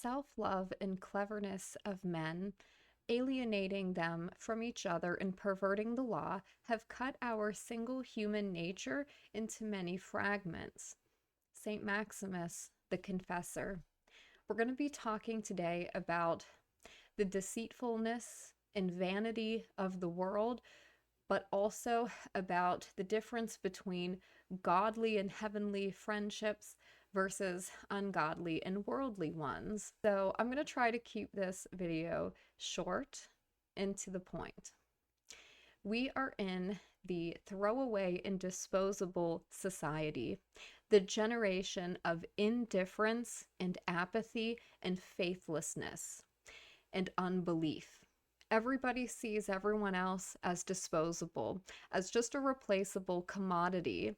self-love and cleverness of men, alienating them from each other and perverting the law, have cut our single human nature into many fragments. St. Maximus the Confessor. We're going to be talking today about the deceitfulness and vanity of the world, but also about the difference between godly and heavenly friendships versus ungodly and worldly ones. So I'm going to try to keep this video short and to the point. We are in the throwaway and disposable society, the generation of indifference and apathy and faithlessness and unbelief. Everybody sees everyone else as disposable, as just a replaceable commodity.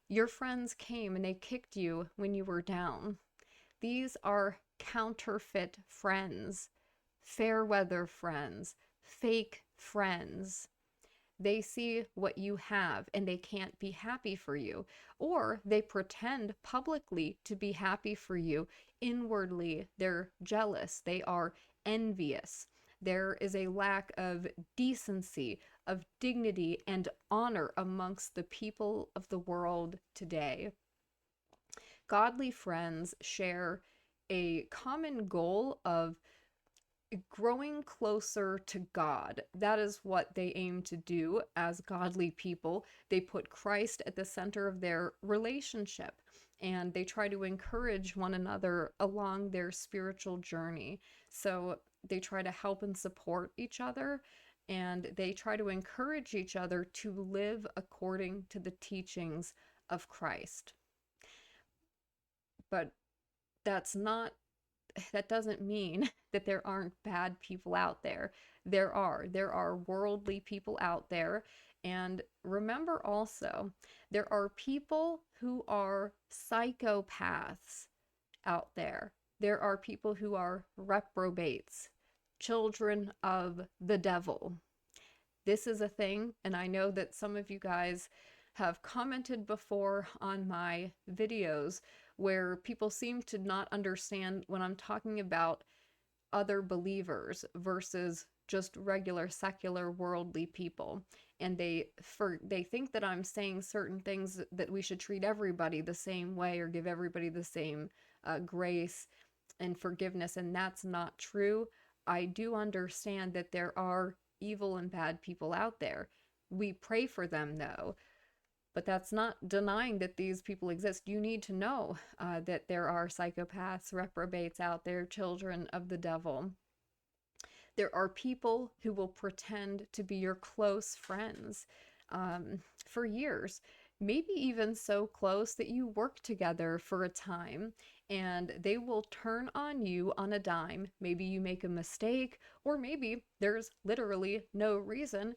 Your friends came and they kicked you when you were down. These are counterfeit friends, fair weather friends, fake friends. They see what you have and they can't be happy for you, or they pretend publicly to be happy for you. Inwardly, they're jealous, they are envious. There is a lack of decency, of dignity, and honor amongst the people of the world today. Godly friends share a common goal of growing closer to God. That is what they aim to do as godly people. They put Christ at the center of their relationship, and they try to encourage one another along their spiritual journey. So they try to help and support each other, and they try to encourage each other to live according to the teachings of Christ. But that doesn't mean that there aren't bad people out there. There are worldly people out there. And remember also, there are people who are psychopaths out there. There are people who are reprobates, children of the devil. This is a thing, and I know that some of you guys have commented before on my videos where people seem to not understand when I'm talking about other believers versus just regular secular worldly people, and they think that I'm saying certain things that we should treat everybody the same way or give everybody the same grace and forgiveness, and that's not true. I do understand that there are evil and bad people out there. We pray for them though. But that's not denying that these people exist. You need to know that there are psychopaths, reprobates out there, children of the devil. There are people who will pretend to be your close friends for years, maybe even so close that you work together for a time, and they will turn on you on a dime. Maybe you make a mistake, or maybe there's literally no reason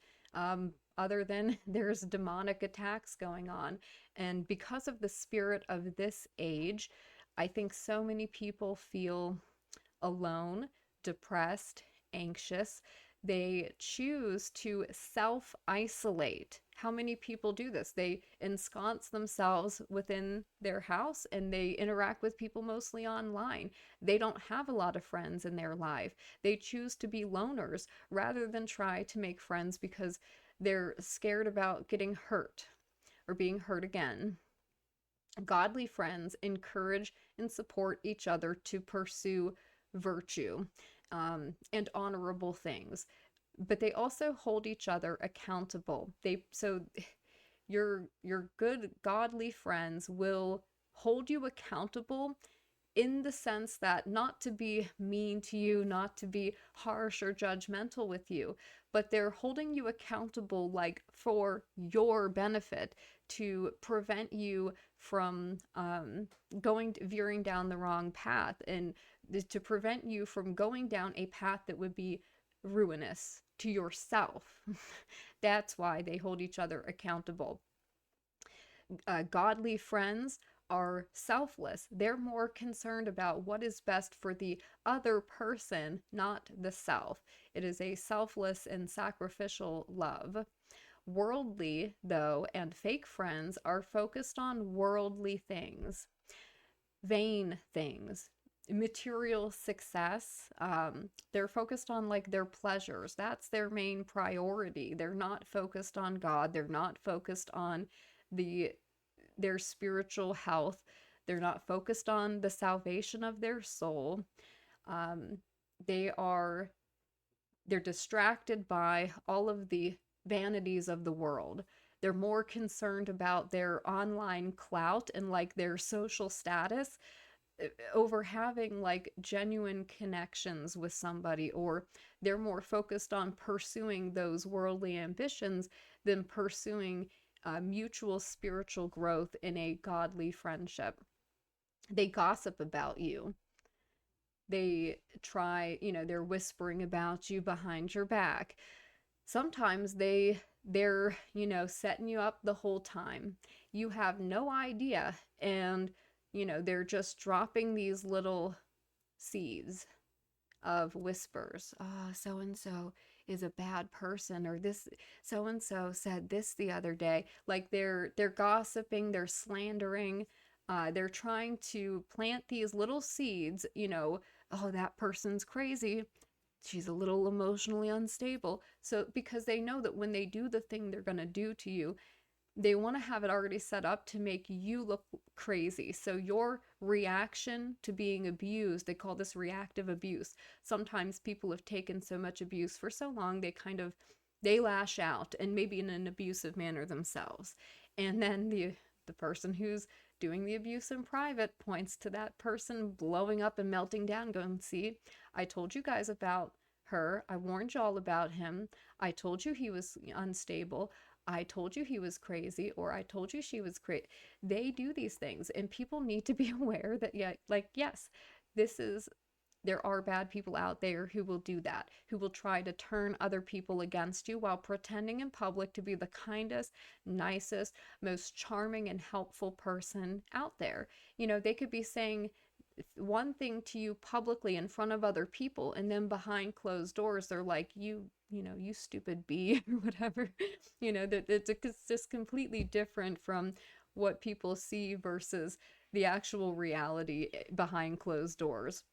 other than there's demonic attacks going on. And because of the spirit of this age, I think so many people feel alone, depressed, anxious. They choose to self-isolate. How many people do this? They ensconce themselves within their house and they interact with people mostly online. They don't have a lot of friends in their life. They choose to be loners rather than try to make friends because they're scared about getting hurt or being hurt again. Godly friends encourage and support each other to pursue virtue and honorable things, but they also hold each other accountable. Your good godly friends will hold you accountable in the sense that not to be mean to you, not to be harsh or judgmental with you, but they're holding you accountable like for your benefit to prevent you from veering down the wrong path, and to prevent you from going down a path that would be ruinous to yourself. That's why they hold each other accountable. Godly friends are selfless. They're more concerned about what is best for the other person, not the self. It is a selfless and sacrificial love. Worldly, though, and fake friends are focused on worldly things, vain things, material success. They're focused on like their pleasures. That's their main priority. They're not focused on God. They're not focused on the their spiritual health. They're not focused on the salvation of their soul. Um, they are they're distracted by all of the vanities of the world. They're more concerned about their online clout and like their social status over having like genuine connections with somebody, or they're more focused on pursuing those worldly ambitions than pursuing mutual spiritual growth in a godly friendship. They gossip about you. They try, they're whispering about you behind your back. Sometimes they're, setting you up the whole time. You have no idea, and they're just dropping these little seeds of whispers. Ah, oh, so and so is a bad person, or this so and so said this the other day. Like they're gossiping, they're slandering, they're trying to plant these little seeds, oh, that person's crazy. She's a little emotionally unstable. So, because they know that when they do the thing they're going to do to you, they want to have it already set up to make you look crazy. So your reaction to being abused, they call this reactive abuse. Sometimes people have taken so much abuse for so long, they lash out, and maybe in an abusive manner themselves. And then the person who's doing the abuse in private points to that person blowing up and melting down, going, see, I told you guys about her. I warned y'all about him. I told you he was unstable. I told you he was crazy, or I told you she was crazy. They do these things, and people need to be aware that, yeah, like, yes, there are bad people out there who will do that, who will try to turn other people against you while pretending in public to be the kindest, nicest, most charming and helpful person out there. They could be saying one thing to you publicly in front of other people, and then behind closed doors they're like, you stupid bee, or whatever. That it's just completely different from what people see versus the actual reality behind closed doors.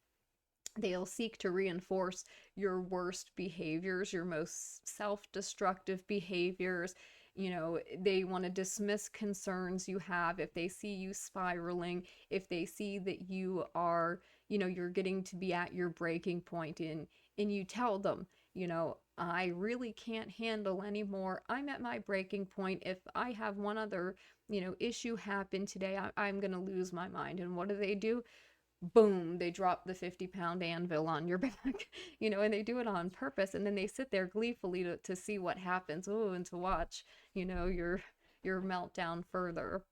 They'll seek to reinforce your worst behaviors, your most self-destructive behaviors. They want to dismiss concerns you have if they see you spiraling, if they see that you are, you're getting to be at your breaking point, and you tell them, I really can't handle anymore. I'm at my breaking point. If I have one other, issue happen today, I'm going to lose my mind. And what do? Boom, they drop the 50-pound anvil on your back, and they do it on purpose. And then they sit there gleefully to see what happens. Oh, and to watch, your meltdown further.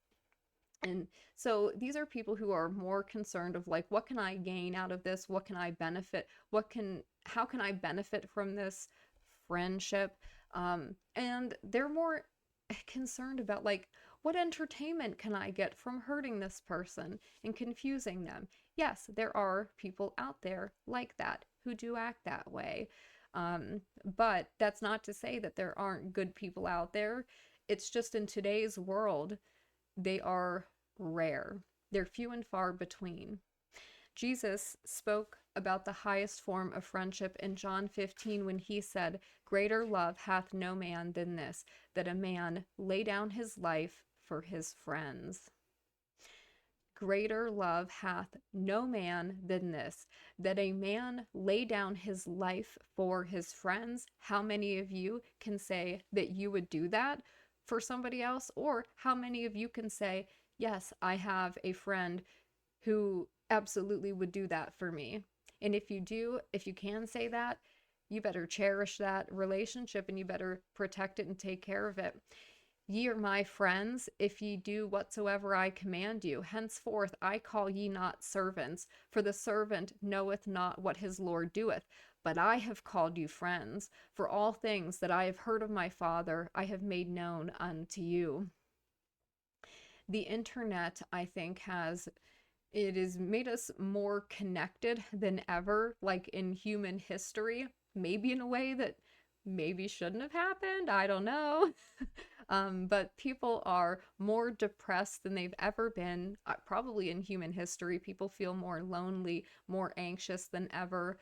And so these are people who are more concerned of like, what can I gain out of this? What can I benefit? How can I benefit from this friendship? And they're more concerned about like, what entertainment can I get from hurting this person and confusing them? Yes, there are people out there like that who do act that way. But that's not to say that there aren't good people out there. It's just in today's world, they are rare. They're few and far between. Jesus spoke about the highest form of friendship in John 15 when he said, greater love hath no man than this, that a man lay down his life for his friends. Greater love hath no man than this, that a man lay down his life for his friends. How many of you can say that you would do that for somebody else? Or how many of you can say, yes, I have a friend who absolutely would do that for me? And if you can say that, you better cherish that relationship, and you better protect it and take care of it. Ye are my friends, if ye do whatsoever I command you. Henceforth I call ye not servants, for the servant knoweth not what his Lord doeth. But I have called you friends, for all things that I have heard of my Father I have made known unto you. The internet, I think, has made us more connected than ever, like in human history, maybe in a way that maybe shouldn't have happened. I don't know. But people are more depressed than they've ever been, probably in human history. People feel more lonely, more anxious than ever.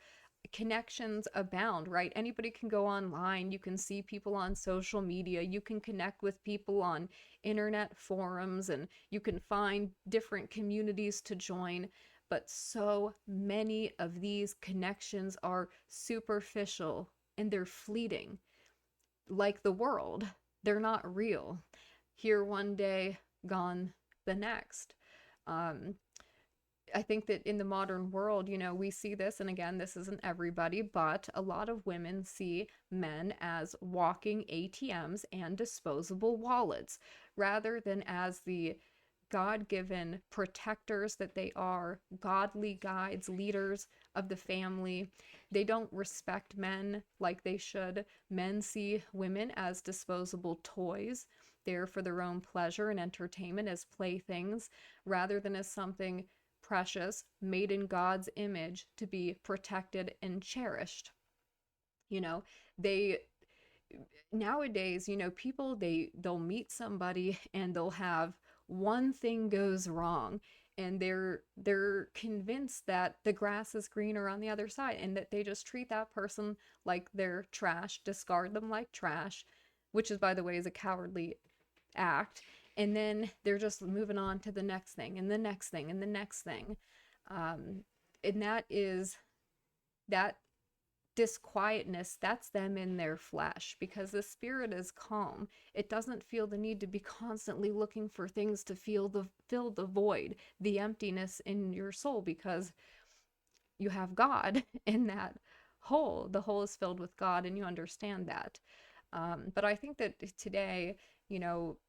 Connections abound, right? Anybody can go online. You can see people on social media. You can connect with people on internet forums, and you can find different communities to join. But so many of these connections are superficial and they're fleeting, like the world. They're not real. Here one day, gone the next. Um, I think that in the modern world, we see this, and again, this isn't everybody, but a lot of women see men as walking ATMs and disposable wallets rather than as the God given protectors that they are, godly guides, leaders of the family. They don't respect men like they should. Men see women as disposable toys, there for their own pleasure and entertainment, as playthings, rather than as something precious, made in God's image to be protected and cherished. You know, they nowadays, people they'll meet somebody and they'll have one thing goes wrong, and they're convinced that the grass is greener on the other side, and that they just treat that person like they're trash, discard them like trash, which is, by the way, is a cowardly act. And then they're just moving on to the next thing and the next thing and the next thing. um, and that disquietness, that's them in their flesh, because the spirit is calm. It doesn't feel the need to be constantly looking for things to fill the void, the emptiness in your soul, because you have God in that hole. The hole is filled with God, and you understand that. But I think that today,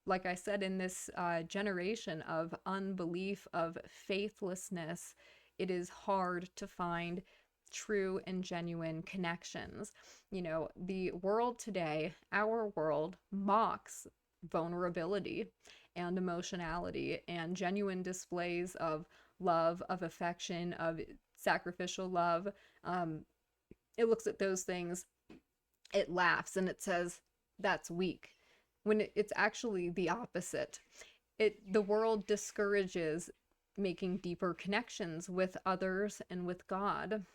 like I said, in this generation of unbelief, of faithlessness, it is hard to find true and genuine connections. The world today, our world, mocks vulnerability and emotionality and genuine displays of love, of affection, of sacrificial love. Um, it looks at those things, it laughs, and it says, that's weak, when it's actually the opposite. The world discourages making deeper connections with others and with God.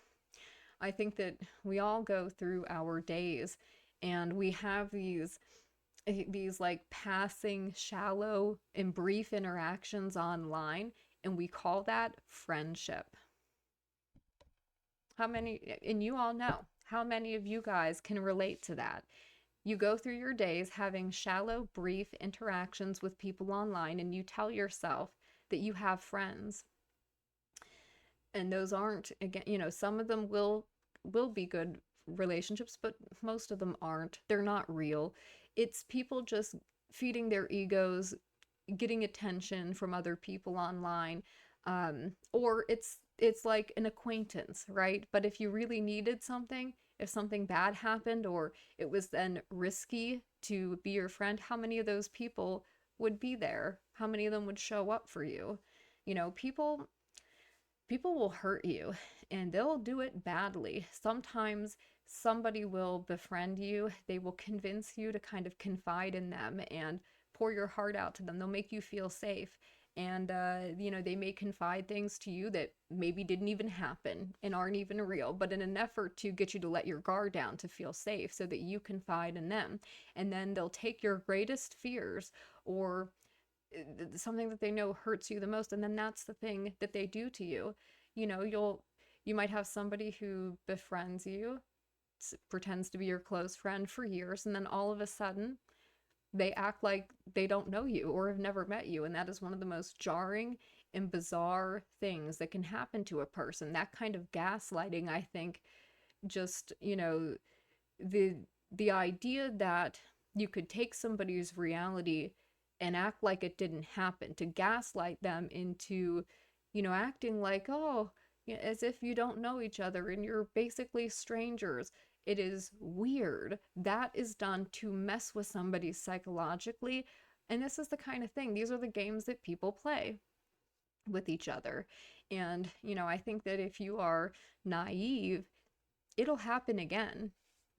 I think that we all go through our days, and we have these like passing shallow and brief interactions online, and we call that friendship. How many, and you all know, how many of you guys can relate to that? You go through your days having shallow, brief interactions with people online, and you tell yourself that you have friends. And those aren't, again, some of them will be good relationships, but most of them aren't. They're not real. It's people just feeding their egos, getting attention from other people online. Or it's like an acquaintance, right? But if you really needed something, if something bad happened, or it was then risky to be your friend, how many of those people would be there? How many of them would show up for you? People will hurt you, and they'll do it badly. Sometimes somebody will befriend you. They will convince you to kind of confide in them and pour your heart out to them. They'll make you feel safe. And, they may confide things to you that maybe didn't even happen and aren't even real, but in an effort to get you to let your guard down, to feel safe, so that you confide in them. And then they'll take your greatest fears, or something that they know hurts you the most, and then that's the thing that they do to you. You might have somebody who befriends you, pretends to be your close friend for years, and then all of a sudden they act like they don't know you or have never met you. And that is one of the most jarring and bizarre things that can happen to a person. That kind of gaslighting, I think, just, the the idea that you could take somebody's reality and act like it didn't happen, to gaslight them into, acting like, oh, as if you don't know each other and you're basically strangers. It is weird. That is done to mess with somebody psychologically. And this is the kind of thing, these are the games that people play with each other. And, I think that if you are naive, it'll happen again.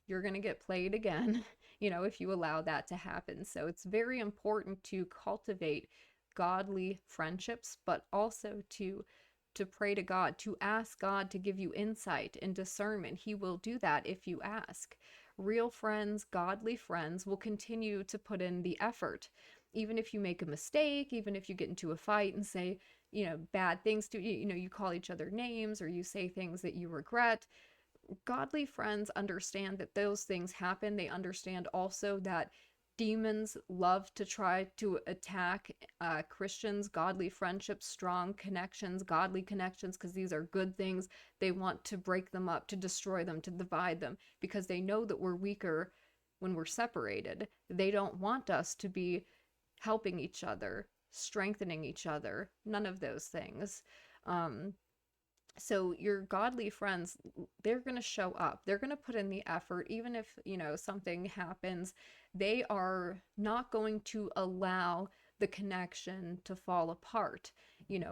you're going to get played again, if you allow that to happen. So it's very important to cultivate godly friendships, but also to pray to God, to ask God to give you insight and discernment. He will do that if you ask. Real friends, godly friends will continue to put in the effort. Even if you make a mistake, even if you get into a fight and say, bad things to you call each other names or you say things that you regret. Godly friends understand that those things happen. They understand also that demons love to try to attack Christians, godly friendships, strong connections, godly connections, because these are good things. They want to break them up, to destroy them, to divide them, because they know that we're weaker when we're separated. They don't want us to be helping each other, strengthening each other, none of those things. Um, so your godly friends, they're going to show up, they're going to put in the effort, even if something happens. They are not going to allow the connection to fall apart.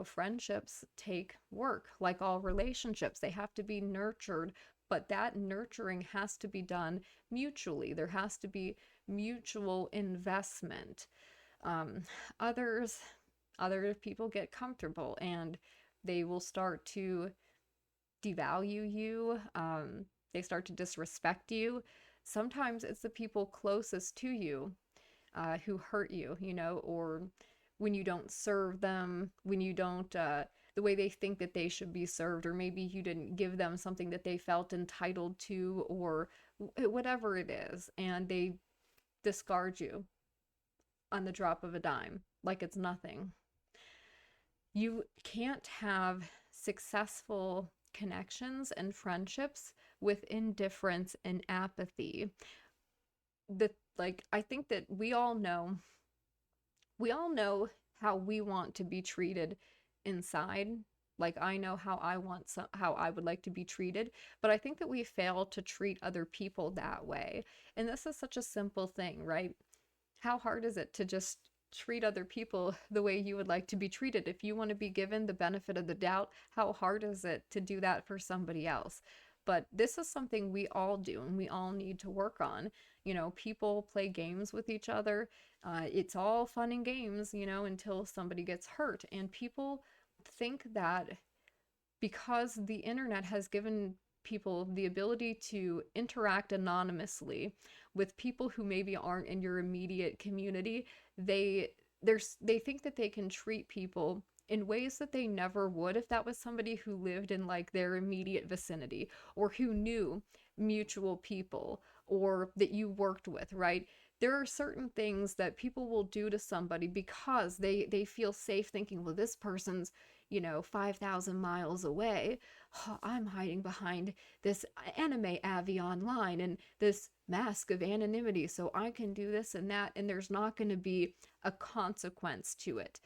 Friendships take work, like all relationships. They have to be nurtured, but that nurturing has to be done mutually. There has to be mutual investment. um, others Other people get comfortable and they will start to devalue you. They start to disrespect you. Sometimes it's the people closest to you who hurt you, or when you don't serve them, when you don't, the way they think that they should be served, or maybe you didn't give them something that they felt entitled to, or whatever it is, and they discard you on the drop of a dime like it's nothing. You can't have successful connections and friendships with indifference and apathy. I think that we all know how we want to be treated inside. Like I know how how I would like to be treated, but I think that we fail to treat other people that way. And this is such a simple thing, right? How hard is it to just treat other people the way you would like to be treated? If you want to be given the benefit of the doubt, how hard is it to do that for somebody else? But this is something we all do and we all need to work on. People play games with each other. It's all fun and games, until somebody gets hurt. And people think that because the internet has given people the ability to interact anonymously with people who maybe aren't in your immediate community, they think that they can treat people in ways that they never would if that was somebody who lived in like their immediate vicinity or who knew mutual people or that you worked with, right? There are certain things that people will do to somebody because they feel safe thinking, well, this person's 5,000 miles away. Oh, I'm hiding behind this anime avi online and this mask of anonymity, so I can do this and that, and there's not going to be a consequence to it.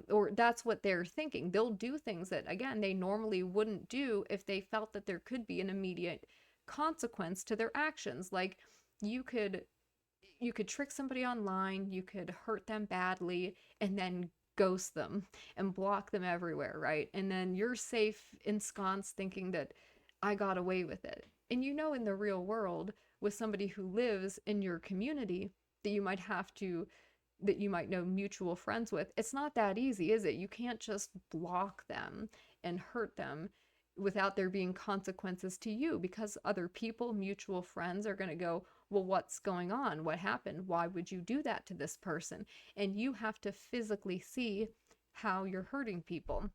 Or that's what they're thinking. They'll do things that, again, they normally wouldn't do if they felt that there could be an immediate consequence to their actions. Like you could trick somebody online, you could hurt them badly, and then ghost them and block them everywhere, right? And then you're safe ensconced thinking that I got away with it. And in the real world, with somebody who lives in your community that you might know mutual friends with, it's not that easy, is it? You can't just block them and hurt them without there being consequences to you, because other people, mutual friends, are going to go, well, what's going on? What happened? Why would you do that to this person? And you have to physically see how you're hurting people.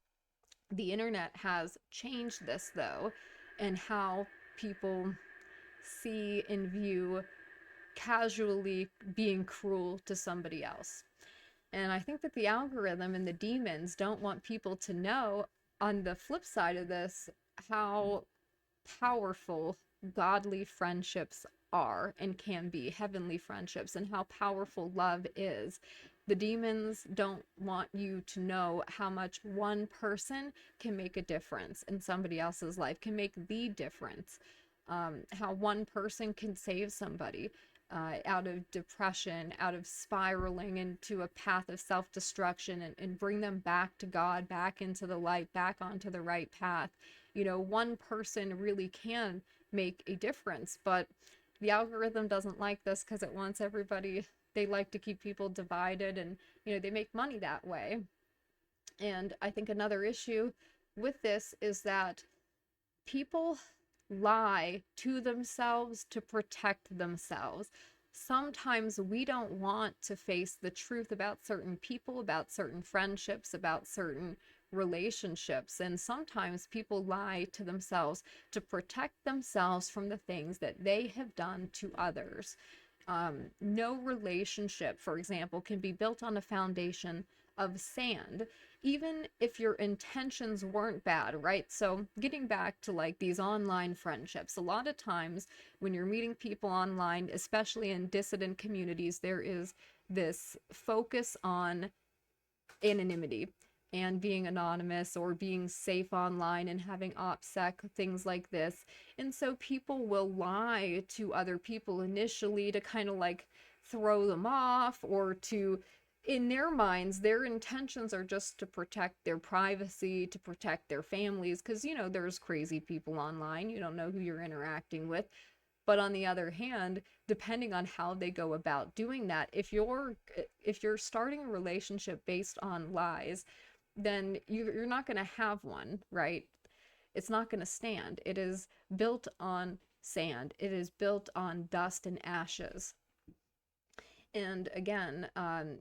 The internet has changed this, though, and how people see and view casually being cruel to somebody else. And I think that the algorithm and the demons don't want people to know, on the flip side of this, how powerful godly friendships are and can be, heavenly friendships, and how powerful love is. The demons don't want you to know how much one person can make a difference in somebody else's life, can make the difference. How one person can save somebody out of depression, out of spiraling into a path of self-destruction, and bring them back to God, back into the light, back onto the right path. One person really can make a difference, but the algorithm doesn't like this because it wants everybody, they like to keep people divided, and they make money that way. And I think another issue with this is that people lie to themselves to protect themselves. Sometimes we don't want to face the truth about certain people, about certain friendships, about certain relationships. And sometimes people lie to themselves to protect themselves from the things that they have done to others. No relationship, for example, can be built on a foundation of sand, even if your intentions weren't bad, right? So, getting back to like these online friendships, a lot of times when you're meeting people online, especially in dissident communities, there is this focus on anonymity and being anonymous or being safe online and having OPSEC, things like this. And so people will lie to other people initially to kind of like throw them off, or to, in their minds, their intentions are just to protect their privacy, to protect their families, because there's crazy people online. You don't know who you're interacting with. But on the other hand, depending on how they go about doing that, if you're starting a relationship based on lies, then you're not going to have one, right? It's not going to stand. It is built on sand. It is built on dust and ashes. And again,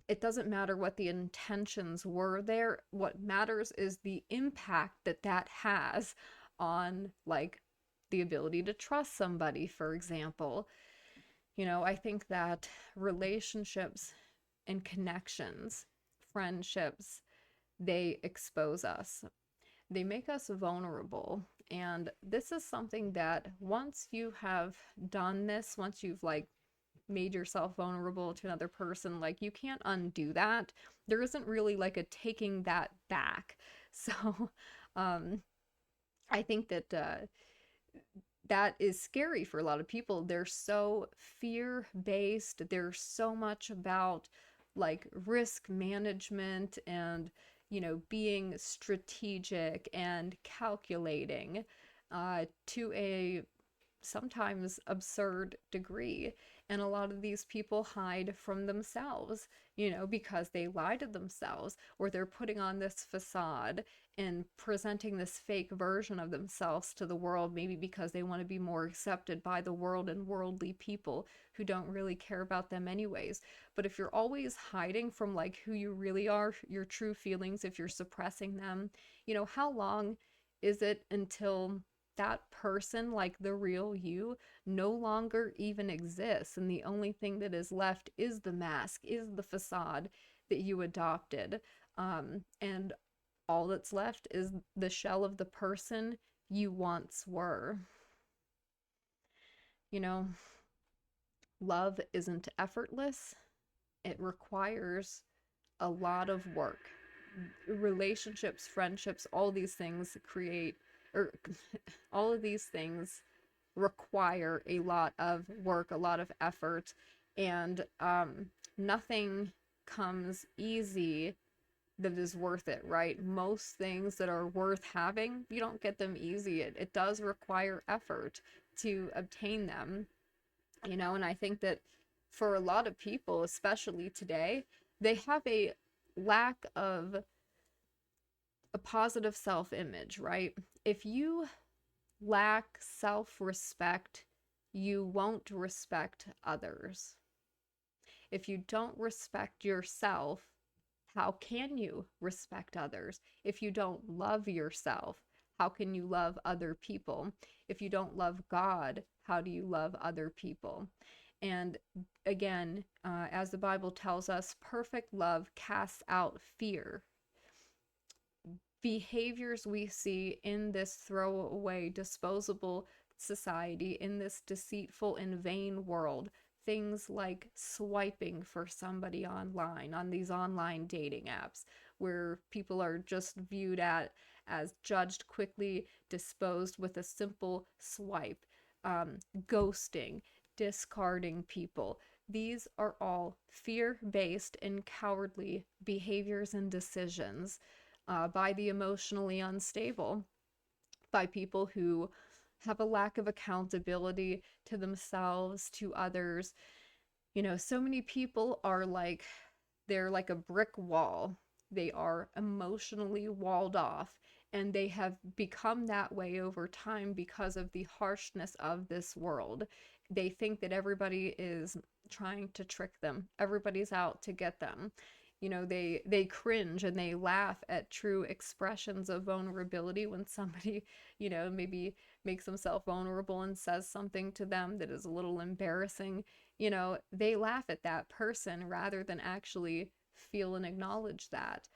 it doesn't matter what the intentions were there. What matters is the impact that that has on, like, the ability to trust somebody, for example. I think that relationships and connections, friendships, they expose us. They make us vulnerable. And this is something that once you have done this, once you've like made yourself vulnerable to another person, like you can't undo that. There isn't really like a taking that back. So I think that that is scary for a lot of people. They're so fear based. They're so much about like risk management and, being strategic and calculating to a sometimes absurd degree. And a lot of these people hide from themselves, because they lie to themselves, or they're putting on this facade and presenting this fake version of themselves to the world, maybe because they want to be more accepted by the world and worldly people who don't really care about them anyways. But if you're always hiding from like who you really are, your true feelings, if you're suppressing them, how long is it until that person, like the real you, no longer even exists, and the only thing that is left is the mask, is the facade that you adopted, and all that's left is the shell of the person you once were. You know, love isn't effortless. It requires a lot of work. Relationships, friendships, all these things create, or all of these things require a lot of work, a lot of effort, and nothing comes easy that is worth it, right? Most things that are worth having, you don't get them easy. It does require effort to obtain them, and I think that for a lot of people, especially today, they have a lack of a positive self-image, right? If you lack self-respect, you won't respect others. If you don't respect yourself, how can you respect others? If you don't love yourself, how can you love other people? If you don't love God, how do you love other people? And again, as the Bible tells us, perfect love casts out fear. Behaviors we see in this throwaway, disposable society, in this deceitful and vain world, things like swiping for somebody online on these online dating apps, where people are just viewed as judged quickly, disposed with a simple swipe, ghosting, discarding people. These are all fear-based and cowardly behaviors and decisions by the emotionally unstable, by people who have a lack of accountability to themselves, to others. So many people are like, they're like a brick wall. They are emotionally walled off, and they have become that way over time because of the harshness of this world. They think that everybody is trying to trick them. Everybody's out to get them. They cringe and they laugh at true expressions of vulnerability when somebody, maybe makes himself vulnerable and says something to them that is a little embarrassing. They laugh at that person rather than actually feel and acknowledge that.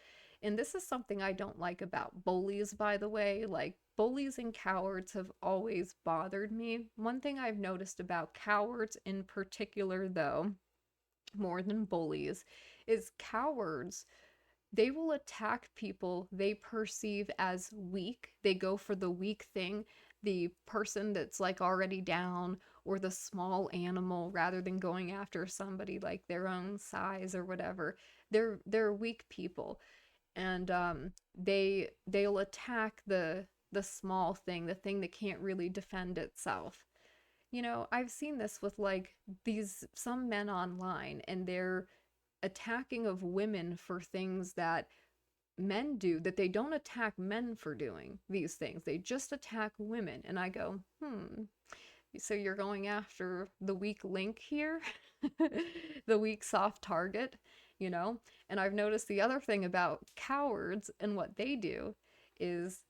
And this is something I don't like about bullies, by the way. Like, bullies and cowards have always bothered me. One thing I've noticed about cowards in particular, though, more than bullies, is cowards, they will attack people they perceive as weak. They go for the weak thing, the person that's like already down, or the small animal, rather than going after somebody like their own size or whatever. They're weak people, and they'll attack the small thing, the thing that can't really defend itself. I've seen this with like these some men online, and they're attacking of women for things that men do, that they don't attack men for doing these things. They just attack women. And I go, so you're going after the weak link here? The weak soft target, you know? And I've noticed the other thing about cowards and what they do is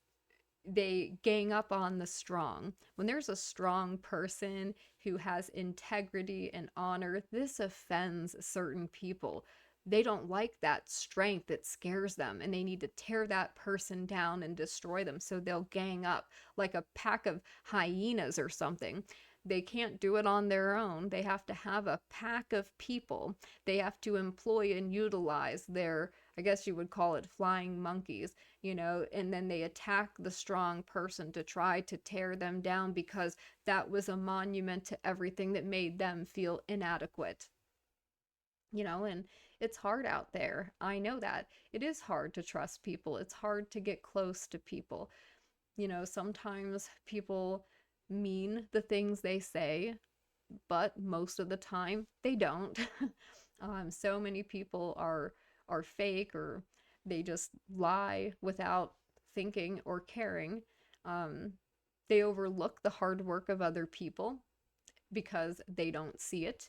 they gang up on the strong. When there's a strong person who has integrity and honor, this offends certain people. They don't like that strength, that scares them, and they need to tear that person down and destroy them. So they'll gang up like a pack of hyenas or something. They can't do it on their own. They have to have a pack of people. They have to employ and utilize their, I guess you would call it, flying monkeys, and then they attack the strong person to try to tear them down because that was a monument to everything that made them feel inadequate. And it's hard out there. I know that. It is hard to trust people. It's hard to get close to people. Sometimes people mean the things they say, but most of the time they don't. So many people are fake, or they just lie without thinking or caring. Um, they overlook the hard work of other people because they don't see it.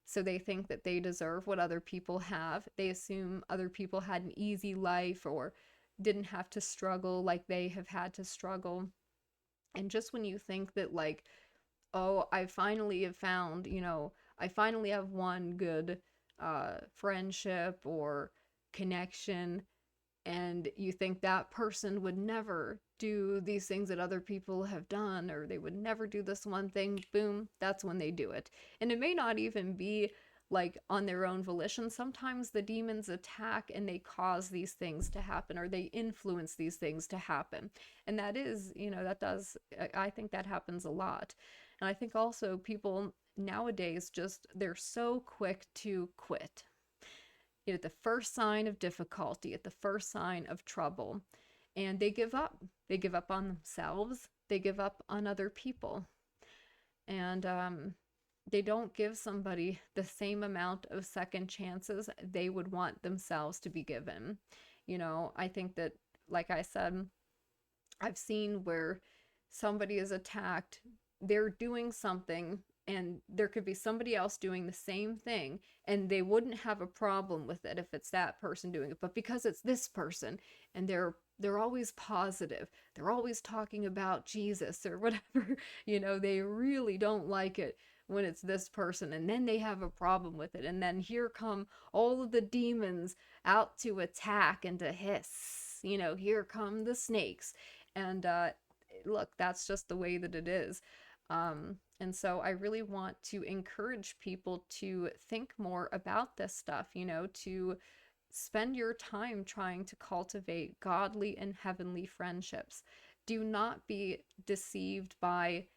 So they think that they deserve what other people have. They assume other people had an easy life or didn't have to struggle like they have had to struggle. And just when you think that, like, oh, I finally have found, I finally have one good friendship or connection, and you think that person would never do these things that other people have done, or they would never do this one thing, boom, that's when they do it. And it may not even be like on their own volition. Sometimes the demons attack and they cause these things to happen, or they influence these things to happen. And that is, that does, I think that happens a lot. And I think also people nowadays just, they're so quick to quit at the first sign of difficulty, at the first sign of trouble, and they give up. They give up on themselves, they give up on other people, and they don't give somebody the same amount of second chances they would want themselves to be given. I think that, like I said, I've seen where somebody is attacked, they're doing something, and there could be somebody else doing the same thing, and they wouldn't have a problem with it if it's that person doing it. But because it's this person, and they're always positive, they're always talking about Jesus or whatever, they really don't like it when it's this person, and then they have a problem with it, and then here come all of the demons out to attack and to hiss. Here come the snakes. And look, that's just the way that it is. And so I really want to encourage people to think more about this stuff, to spend your time trying to cultivate godly and heavenly friendships. Do not be deceived by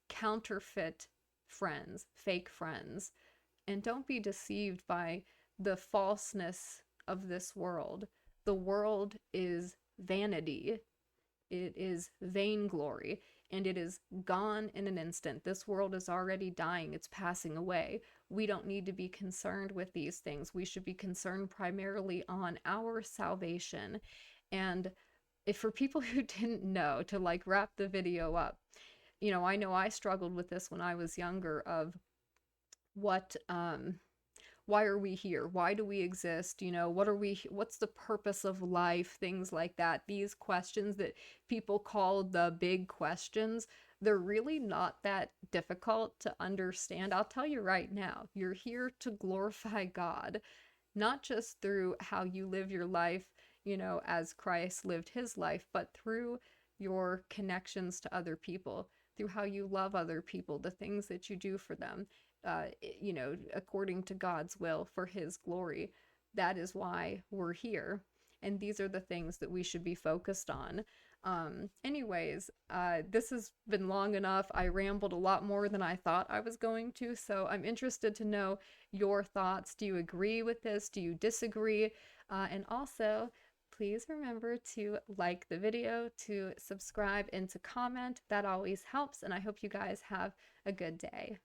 counterfeit friends, fake friends, and don't be deceived by the falseness of this world. The world is vanity. it is vainglory, and it is gone in an instant. This world is already dying, it's passing away. We don't need to be concerned with these things. We should be concerned primarily on our salvation. And if for people who didn't know, to like wrap the video up, I know I struggled with this when I was younger, of what why are we here? Why do we exist? What's the purpose of life? Things like that. These questions that people call the big questions, they're really not that difficult to understand. I'll tell you right now, you're here to glorify God, not just through how you live your life, as Christ lived his life, but through your connections to other people, through how you love other people, the things that you do for them, according to God's will for his glory. That is why we're here. And these are the things that we should be focused on. Anyways, this has been long enough. I rambled a lot more than I thought I was going to, so I'm interested to know your thoughts. Do you agree with this? Do you disagree? And also, please remember to like the video, to subscribe, and to comment. That always helps, and I hope you guys have a good day.